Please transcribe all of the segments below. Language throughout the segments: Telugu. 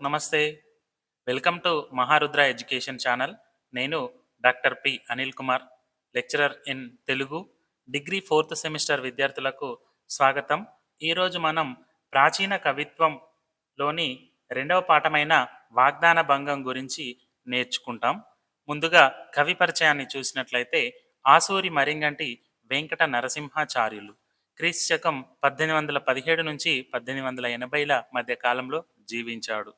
నమస్తే. Welcome to Maharudra education channel. నేను doctor P. Anil Kumar, lecturer in Telugu, degree 4th semester విద్యార్థులకు స్వాగతం. ఈరోజు మనం ప్రాచీన కవిత్వంలోని రెండవ పాఠమైన వాగ్దాన భంగం గురించి నేర్చుకుంటాం. ముందుగా కవి పరిచయాన్ని చూసినట్లయితే ఆసూరి మరింగంటి వెంకట నరసింహాచార్యులు క్రీస్తు శకం 1817 నుంచి 1880ల మధ్య కాలంలో జీవించాడు.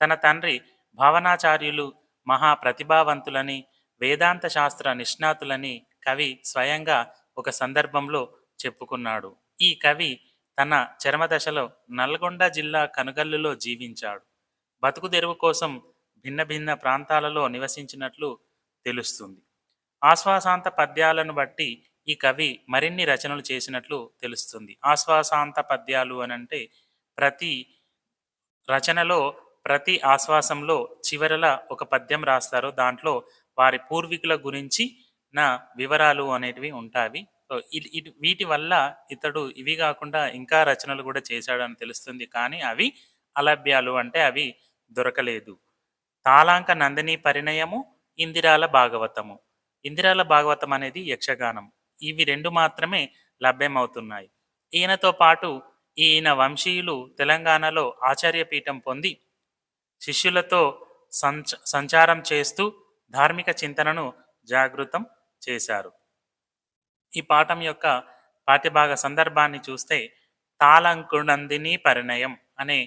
తన తండ్రి భావనాచార్యులు మహా ప్రతిభావంతులని, వేదాంత శాస్త్ర నిష్ణాతులని కవి స్వయంగా ఒక సందర్భంలో చెప్పుకున్నాడు. ఈ కవి తన చరమదశలో నల్గొండ జిల్లా కనుగల్లులో జీవించాడు. బతుకు తెరువు కోసం భిన్న భిన్న ప్రాంతాలలో నివసించినట్లు తెలుస్తుంది. ఆశ్వాసాంత పద్యాలను బట్టి ఈ కవి మరిన్ని రచనలు చేసినట్లు తెలుస్తుంది. ఆశ్వాసాంత పద్యాలు అనంటే ప్రతి రచనలో ప్రతి ఆశ్వాసంలో చివరల ఒక పద్యం రాస్తారు. దాంట్లో వారి పూర్వీకుల గురించి నా వివరాలు అనేటివి ఉంటాయి. సో వీటి వల్ల ఇతడు ఇవి కాకుండా ఇంకా రచనలు కూడా చేశాడని తెలుస్తుంది. కానీ అవి అలభ్యాలు, అంటే అవి దొరకలేదు. తాళాంక నందిని పరిణయము, ఇందిరాల భాగవతము. ఇందిరాల భాగవతం అనేది యక్షగానం. ఇవి రెండు మాత్రమే లభ్యమవుతున్నాయి. ఈయనతో పాటు ఈయన వంశీయులు తెలంగాణలో ఆచార్యపీఠం పొంది శిష్యులతో సంచారం చేస్తూ ధార్మిక చింతనను జాగృతం చేశారు. ఈ పాఠం యొక్క పాఠ్యభాగ సందర్భాన్ని చూస్తే తాళంకునందిని పరిణయం అనే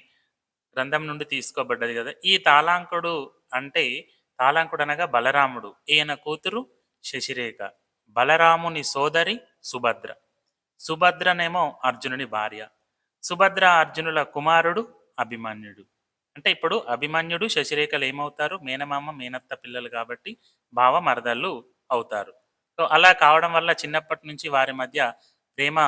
గ్రంథం నుండి తీసుకోబడ్డది కదా. ఈ తాళాంకుడు అనగా బలరాముడు. ఈయన కూతురు శశిరేఖ, బలరాముని సోదరి సుభద్ర. సుభద్రనేమో అర్జునుని భార్య. సుభద్ర అర్జునుల కుమారుడు అభిమన్యుడు. అంటే ఇప్పుడు అభిమన్యుడు శశిరేఖలు ఏమవుతారు? మేనమామ మేనత్త పిల్లలు కాబట్టి భావ మరదళ్ళు అవుతారు. సో అలా కావడం వల్ల చిన్నప్పటి నుంచి వారి మధ్య ప్రేమ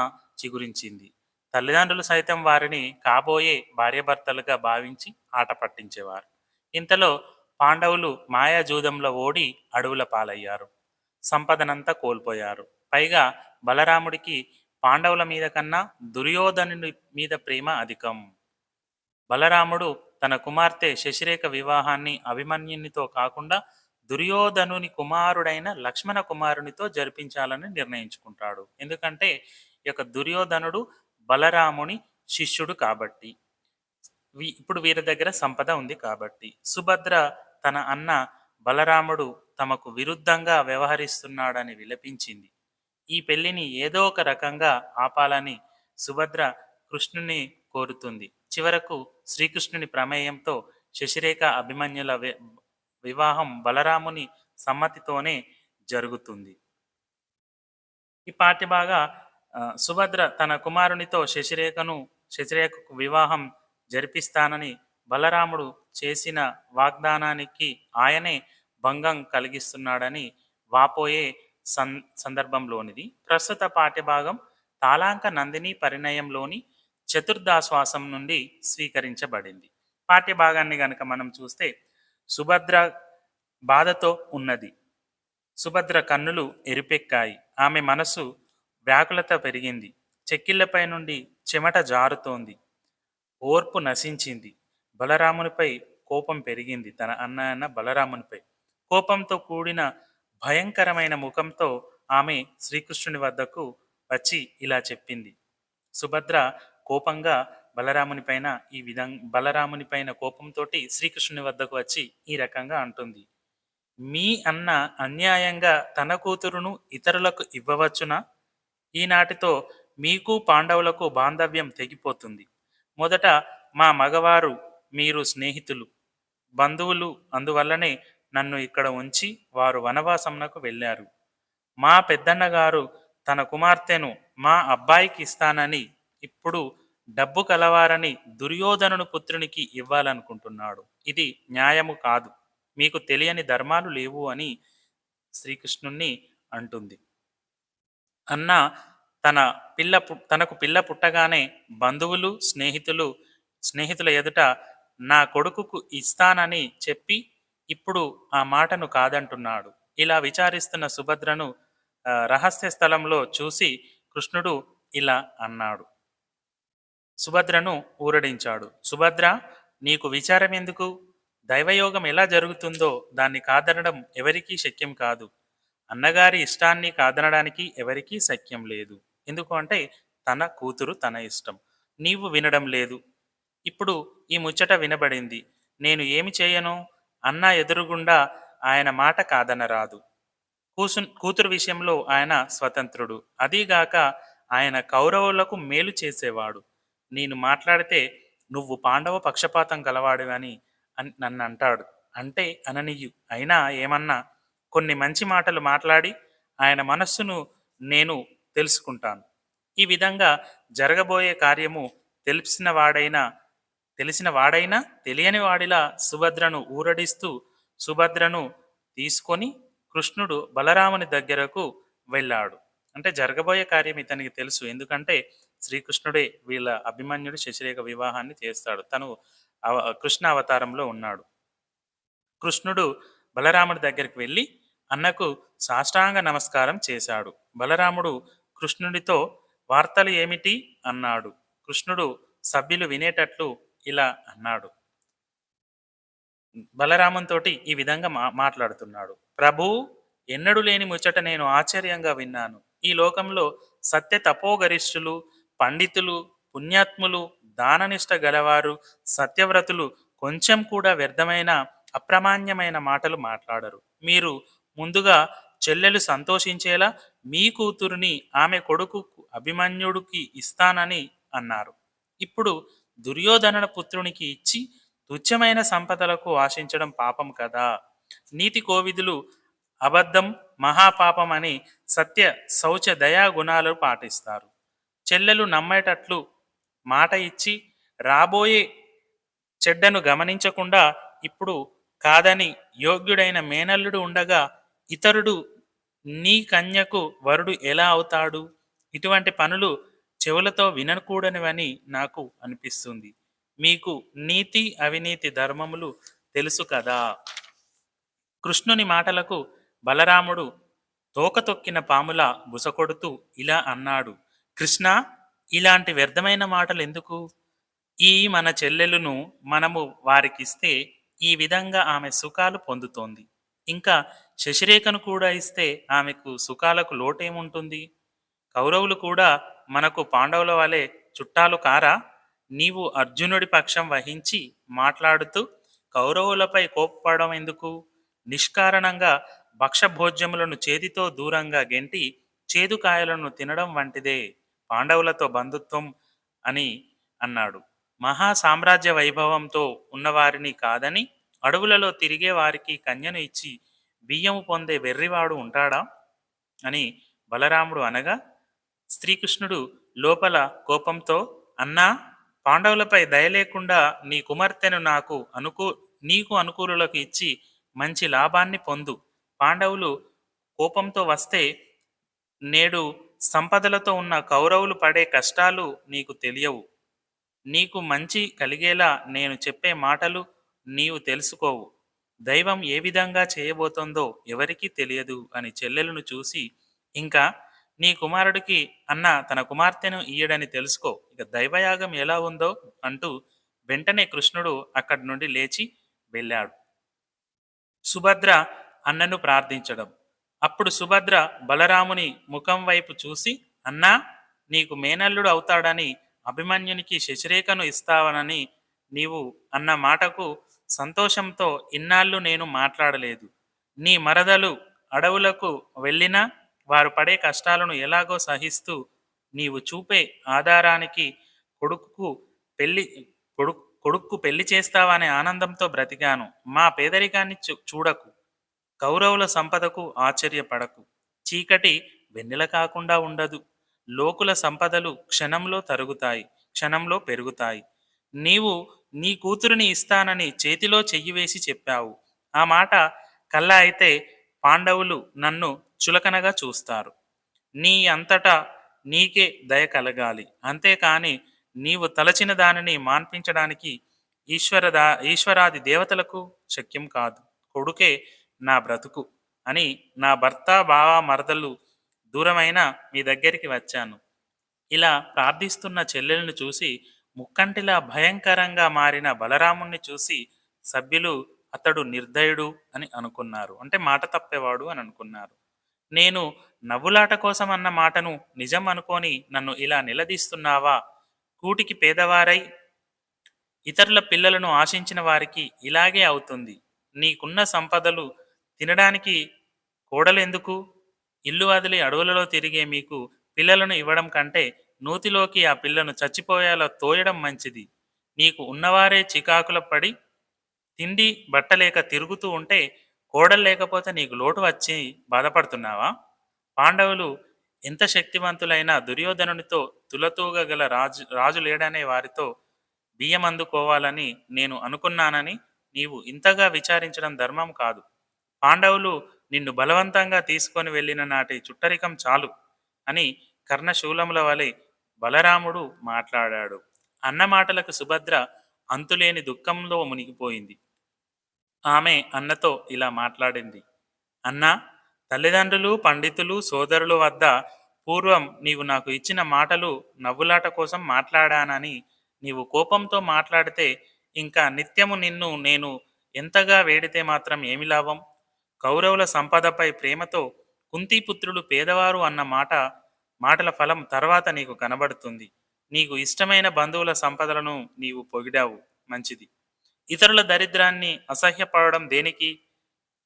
చిగురించింది. తల్లిదండ్రులు సైతం వారిని కాబోయే భార్యాభర్తలుగా భావించి ఆట పట్టించేవారు. ఇంతలో పాండవులు మాయాజూదంలో ఓడి అడవుల పాలయ్యారు. సంపదనంతా కోల్పోయారు. పైగా బలరాముడికి పాండవుల మీద కన్నా దుర్యోధనుడి మీద ప్రేమ అధికం. బలరాముడు తన కుమార్తె శశిరేఖ వివాహాన్ని అభిమన్యునితో కాకుండా దుర్యోధనుని కుమారుడైన లక్ష్మణ కుమారునితో జరిపించాలని నిర్ణయించుకుంటాడు. ఎందుకంటే ఈ యొక్క దుర్యోధనుడు బలరాముని శిష్యుడు కాబట్టి, ఇప్పుడు వీరి దగ్గర సంపద ఉంది కాబట్టి. సుభద్ర తన అన్న బలరాముడు తమకు విరుద్ధంగా వ్యవహరిస్తున్నాడని విలపించింది. ఈ పెళ్లిని ఏదో ఒక రకంగా ఆపాలని సుభద్ర కృష్ణుని కోరుతుంది. చివరకు శ్రీకృష్ణుని ప్రమేయంతో శశిరేఖ అభిమన్యుల వివాహం బలరాముని సమ్మతితోనే జరుగుతుంది. ఈ పాఠ్యభాగా సుభద్ర తన కుమారునితో శశిరేఖకు వివాహం జరిపిస్తానని బలరాముడు చేసిన వాగ్దానానికి ఆయనే భంగం కలిగిస్తున్నాడని వాపోయే సందర్భంలోనిది. ప్రస్తుత పాఠ్యభాగం తాళాంక నందిని పరిణయంలోని చతుర్థాశ్వాసం నుండి స్వీకరించబడింది. పాఠ్యభాగాన్ని గనక మనం చూస్తే సుభద్ర బాధతో ఉన్నది. సుభద్ర కన్నులు ఎరిపెక్కాయి. ఆమె మనసు వ్యాకులత పెరిగింది. చెక్కిళ్లపై నుండి చెమట జారుతోంది. ఓర్పు నశించింది. బలరామునిపై కోపం పెరిగింది. తన అన్న బలరామునిపై కోపంతో కూడిన భయంకరమైన ముఖంతో ఆమె శ్రీకృష్ణుని వద్దకు వచ్చి ఇలా చెప్పింది. సుభద్ర కోపంగా బలరాముని పైన కోపంతో శ్రీకృష్ణుని వద్దకు వచ్చి ఈ రకంగా అంటుంది. మీ అన్న అన్యాయంగా తన కూతురును ఇతరులకు ఇవ్వవచ్చునా? ఈనాటితో మీకు పాండవులకు బాంధవ్యం తెగిపోతుంది. మొదట మా మగవారు, మీరు స్నేహితులు, బంధువులు. అందువల్లనే నన్ను ఇక్కడ ఉంచి వారు వనవాసంనకు వెళ్ళారు. మా పెద్దన్నగారు తన కుమార్తెను మా అబ్బాయికి ఇస్తానని ఇప్పుడు డబ్బు కలవారని దుర్యోధనుని పుత్రునికి ఇవ్వాలనుకుంటున్నాడు. ఇది న్యాయము కాదు. మీకు తెలియని ధర్మాలు లేవు అని శ్రీకృష్ణుణ్ణి అంటుంది. అన్న తనకు పిల్ల పుట్టగానే బంధువులు స్నేహితుల ఎదుట నా కొడుకుకు ఇస్తానని చెప్పి ఇప్పుడు ఆ మాటను కాదంటున్నాడు. ఇలా విచారిస్తున్న సుభద్రను రహస్య స్థలంలో చూసి కృష్ణుడు ఇలా అన్నాడు. సుభద్రను ఊరడించాడు. సుభద్ర, నీకు విచారం ఎందుకు? దైవయోగం ఎలా జరుగుతుందో దాన్ని కాదనడం ఎవరికీ శక్యం కాదు. అన్నగారి ఇష్టాన్ని కాదనడానికి ఎవరికీ శక్యం లేదు. ఎందుకు అంటే తన కూతురు తన ఇష్టం. నీవు వినడం లేదు. ఇప్పుడు ఈ ముచ్చట వినబడింది. నేను ఏమి చేయను? అన్న ఎదురుగుండా ఆయన మాట కాదనరాదు. కూతురు విషయంలో ఆయన స్వతంత్రుడు. అదీగాక ఆయన కౌరవులకు మేలు చేసేవాడు. నేను మాట్లాడితే నువ్వు పాండవ పక్షపాతం గలవాడివని నన్నంటాడు. అంటే అననీయు. అయినా ఏమన్నా కొన్ని మంచి మాటలు మాట్లాడి ఆయన మనస్సును నేను తెలుసుకుంటాను. ఈ విధంగా జరగబోయే కార్యము తెలిసిన వాడైనా తెలిసిన వాడైనా తెలియని వాడిలా సుభద్రను ఊరడిస్తూ సుభద్రను తీసుకొని కృష్ణుడు బలరాముని దగ్గరకు వెళ్ళాడు. అంటే జరగబోయే కార్యం ఇతనికి తెలుసు. ఎందుకంటే శ్రీకృష్ణుడే వీళ్ళ అభిమన్యుడు శశిరేఖ వివాహాన్ని చేస్తాడు. తను కృష్ణ అవతారంలో ఉన్నాడు. కృష్ణుడు బలరాముడి దగ్గరికి వెళ్ళి అన్నకు సాష్టాంగ నమస్కారం చేశాడు. బలరాముడు కృష్ణుడితో వార్తలు ఏమిటి అన్నాడు. కృష్ణుడు సభ్యులు వినేటట్లు ఇలా అన్నాడు. బలరామంతోటి ఈ విధంగా మాట్లాడుతున్నాడు. ప్రభు, ఎన్నడూ లేని ముచ్చట నేను ఆశ్చర్యంగా విన్నాను. ఈ లోకంలో సత్య తపోగరిష్ఠులు, పండితులు, పుణ్యాత్ములు, దాననిష్ట గలవారు, సత్యవ్రతులు కొంచెం కూడా వ్యర్థమైన అప్రమాణ్యమైన మాటలు మాట్లాడరు. మీరు ముందుగా చెల్లెలు సంతోషించేలా మీ కూతురుని ఆమె కొడుకు అభిమన్యుడికి ఇస్తానని అన్నారు. ఇప్పుడు దుర్యోధన పుత్రునికి ఇచ్చి తుచ్చమైన సంపదలకు ఆశించడం పాపం కదా. నీతి కోవిదులు అబద్ధం మహాపాపం అని సత్య శౌచ దయా గుణాలు పాటిస్తారు. చెల్లెలు నమ్మేటట్లు మాట ఇచ్చి రాబోయే చెడ్డను గమనించకుండా ఇప్పుడు కాదని యోగ్యుడైన మేనల్లుడు ఉండగా ఇతరుడు నీ కన్యకు వరుడు ఎలా అవుతాడు? ఇటువంటి పనులు చెవులతో వినకూడనివని నాకు అనిపిస్తుంది. మీకు నీతి అవినీతి ధర్మములు తెలుసు కదా. కృష్ణుని మాటలకు బలరాముడు తోక తొక్కిన పాముల బుసకొడుతూ ఇలా అన్నాడు. కృష్ణ, ఇలాంటి వ్యర్థమైన మాటలు ఎందుకు? ఈ మన చెల్లెలును మనము వారికిస్తే ఈ విధంగా ఆమె సుఖాలు పొందుతోంది. ఇంకా శశిరేఖను కూడా ఇస్తే ఆమెకు సుఖాలకు లోటేముంటుంది? కౌరవులు కూడా మనకు పాండవుల వలె చుట్టాలు కారా? నీవు అర్జునుడి పక్షం వహించి మాట్లాడుతూ కౌరవులపై కోప్పడడం ఎందుకు? నిష్కారణంగా భక్షభోజ్యములను చేతితో దూరంగా గెంటి చేదుకాయలను తినడం వంటిదే పాండవులతో బంధుత్వం అని అన్నాడు. మహా సామ్రాజ్య వైభవంతో ఉన్నవారిని కాదని అడవులలో తిరిగే వారికి కన్యను ఇచ్చి బియ్యము పొందే వెర్రివాడు ఉంటాడా అని బలరాముడు అనగా శ్రీకృష్ణుడు లోపల కోపంతో, అన్నా, పాండవులపై దయ లేకుండా నీ కుమార్తెను నీకు అనుకూలులకు ఇచ్చి మంచి లాభాన్ని పొందు. పాండవులు కోపంతో వస్తే నేడు సంపదలతో ఉన్న కౌరవులు పడే కష్టాలు నీకు తెలియవు. నీకు మంచి కలిగేలా నేను చెప్పే మాటలు నీవు తెలుసుకోవు. దైవం ఏ విధంగా చేయబోతోందో ఎవరికీ తెలియదు అని చెల్లెలను చూసి, ఇంకా నీ కుమారుడికి అన్న తన కుమార్తెను ఇయ్యడని తెలుసుకో, ఇక దైవయాగం ఎలా ఉందో అంటూ వెంటనే కృష్ణుడు అక్కడి నుండి లేచి వెళ్ళాడు. సుభద్ర అన్నను ప్రార్థించడం. అప్పుడు సుభద్ర బలరాముని ముఖం వైపు చూసి, అన్నా, నీకు మేనల్లుడు అవుతాడని అభిమన్యునికి శశిరేఖను ఇస్తావనని నీవు అన్న మాటకు సంతోషంతో ఇన్నాళ్ళు నేను మాట్లాడలేదు. నీ మరదలు అడవులకు వెళ్ళినా వారు పడే కష్టాలను ఎలాగో సహిస్తూ నీవు చూపే ఆధారానికి కొడుకు పెళ్లి కొడుక్కు పెళ్లి చేస్తావనే ఆనందంతో బ్రతికాను. మా పేదరికాన్ని చూడకు, కౌరవుల సంపదకు ఆశ్చర్యపడకు. చీకటి వెన్నెల కాకుండా ఉండదు. లోకుల సంపదలు క్షణంలో తరుగుతాయి, క్షణంలో పెరుగుతాయి. నీవు నీ కూతురిని ఇస్తానని చేతిలో చెయ్యి వేసి చెప్పావు. ఆ మాట కల్లా అయితే పాండవులు నన్ను చులకనగా చూస్తారు. నీ అంతటా నీకే దయ కలగాలి. అంతేకాని నీవు తలచిన దానిని మాన్పించడానికి ఈశ్వరాది దేవతలకు శక్యం కాదు. కొడుకే నా బ్రతుకు అని నా భర్త బావ మరదలు దూరమైన మీ దగ్గరికి వచ్చాను. ఇలా ప్రార్థిస్తున్న చెల్లెలను చూసి ముక్కంటిలా భయంకరంగా మారిన బలరాముణ్ణి చూసి సభ్యులు అతడు నిర్దయుడు అని అనుకున్నారు. అంటే మాట తప్పేవాడు అని అనుకున్నారు. నేను నవ్వులాట కోసం అన్న మాటను నిజం అనుకోని నన్ను ఇలా నిలదీస్తున్నావా? కూటికి పేదవారై ఇతరుల పిల్లలను ఆశించిన వారికి ఇలాగే అవుతుంది. నీకున్న సంపదలు తినడానికి కోడలెందుకు? ఇల్లు వదిలి అడవులలో తిరిగే మీకు పిల్లలను ఇవ్వడం కంటే నూతిలోకి ఆ పిల్లను చచ్చిపోయేలా తోయడం మంచిది. నీకు ఉన్నవారే చికాకుల పడి తిండి బట్టలేక తిరుగుతూ ఉంటే కోడలు లేకపోతే నీకు లోటు వచ్చి బాధపడుతున్నావా? పాండవులు ఎంత శక్తివంతులైనా దుర్యోధనునితో తులతూగగల రాజు లేడనే వారితో బియ్యం అందుకోవాలని నేను అనుకున్నానని నీవు ఇంతగా విచారించడం ధర్మం కాదు. పాండవులు నిన్ను బలవంతంగా తీసుకొని వెళ్ళిన నాటి చుట్టరికం చాలు అని కర్ణశూలముల వలె బలరాముడు మాట్లాడాడు. అన్న మాటలకు సుభద్ర అంతులేని దుఃఖంలో మునిగిపోయింది. ఆమె అన్నతో ఇలా మాట్లాడింది. అన్నా, తల్లిదండ్రులు, పండితులు, సోదరుల వద్ద పూర్వం నీవు నాకు ఇచ్చిన మాటలు నవ్వులాట కోసం మాట్లాడానని నీవు కోపంతో మాట్లాడితే ఇంకా నిత్యము నిన్ను నేను ఎంతగా వేడితే మాత్రం ఏమి లాభం? కౌరవుల సంపదపై ప్రేమతో కుంతీపుత్రులు పేదవారు అన్న మాటల ఫలం తర్వాత నీకు కనబడుతుంది. నీకు ఇష్టమైన బంధువుల సంపదలను నీవు పొగిడావు, మంచిది. ఇతరుల దరిద్రాన్ని అసహ్యపడడం దేనికి?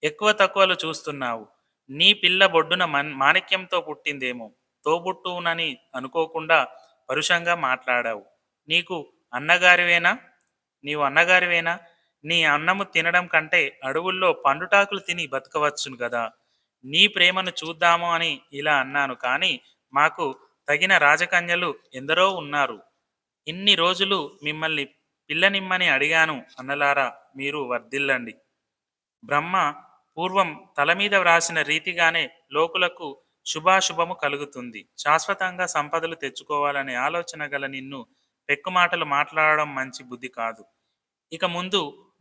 ఎక్కువ తక్కువలు చూస్తున్నావు. నీ పిల్ల బొడ్డున మాణిక్యంతో పుట్టిందేమో, తోబుట్టువునని అనుకోకుండా పరుషంగా మాట్లాడావు. నీకు అన్నగారివేనా నీవు అన్నగారివేనా? నీ అన్నము తినడం కంటే అడవుల్లో పండుటాకులు తిని బతకవచ్చును గదా! నీ ప్రేమను చూద్దాము అని ఇలా అన్నాను కానీ మాకు తగిన రాజకన్యలు ఎందరో ఉన్నారు. ఇన్ని రోజులు మిమ్మల్ని పిల్లనిమ్మని అడిగాను అన్నలారా, మీరు వర్ధిల్లండి. బ్రహ్మ పూర్వం తల మీద వ్రాసిన రీతిగానే లోకులకు శుభాశుభము కలుగుతుంది. శాశ్వతంగా సంపదలు తెచ్చుకోవాలనే ఆలోచన గల నిన్ను పెక్కుమాటలు మాట్లాడడం మంచి బుద్ధి కాదు. ఇక ముందు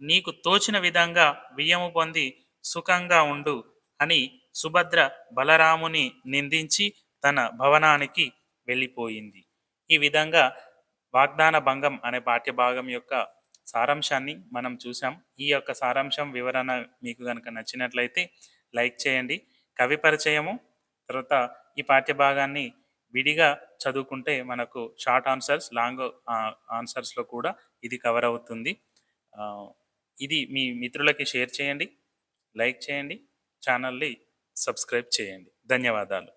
నీకు తోచిన విధంగా బియ్యము పొంది సుఖంగా ఉండు అని సుభద్ర బలరాముని నిందించి తన భవనానికి వెళ్ళిపోయింది. ఈ విధంగా వాగ్దాన భంగం అనే పాఠ్యభాగం యొక్క సారాంశాన్ని మనం చూసాం. ఈ యొక్క సారాంశం వివరణ మీకు కనుక నచ్చినట్లయితే లైక్ చేయండి. కవి పరిచయము తర్వాత ఈ పాఠ్యభాగాన్ని విడిగా చదువుకుంటే మనకు షార్ట్ ఆన్సర్స్, లాంగ్ ఆన్సర్స్లో కూడా ఇది కవర్ అవుతుంది. ఆ, ఇది మీ మిత్రులకి షేర్ చేయండి, లైక్ చేయండి, ఛానల్ని సబ్స్క్రైబ్ చేయండి. ధన్యవాదాలు.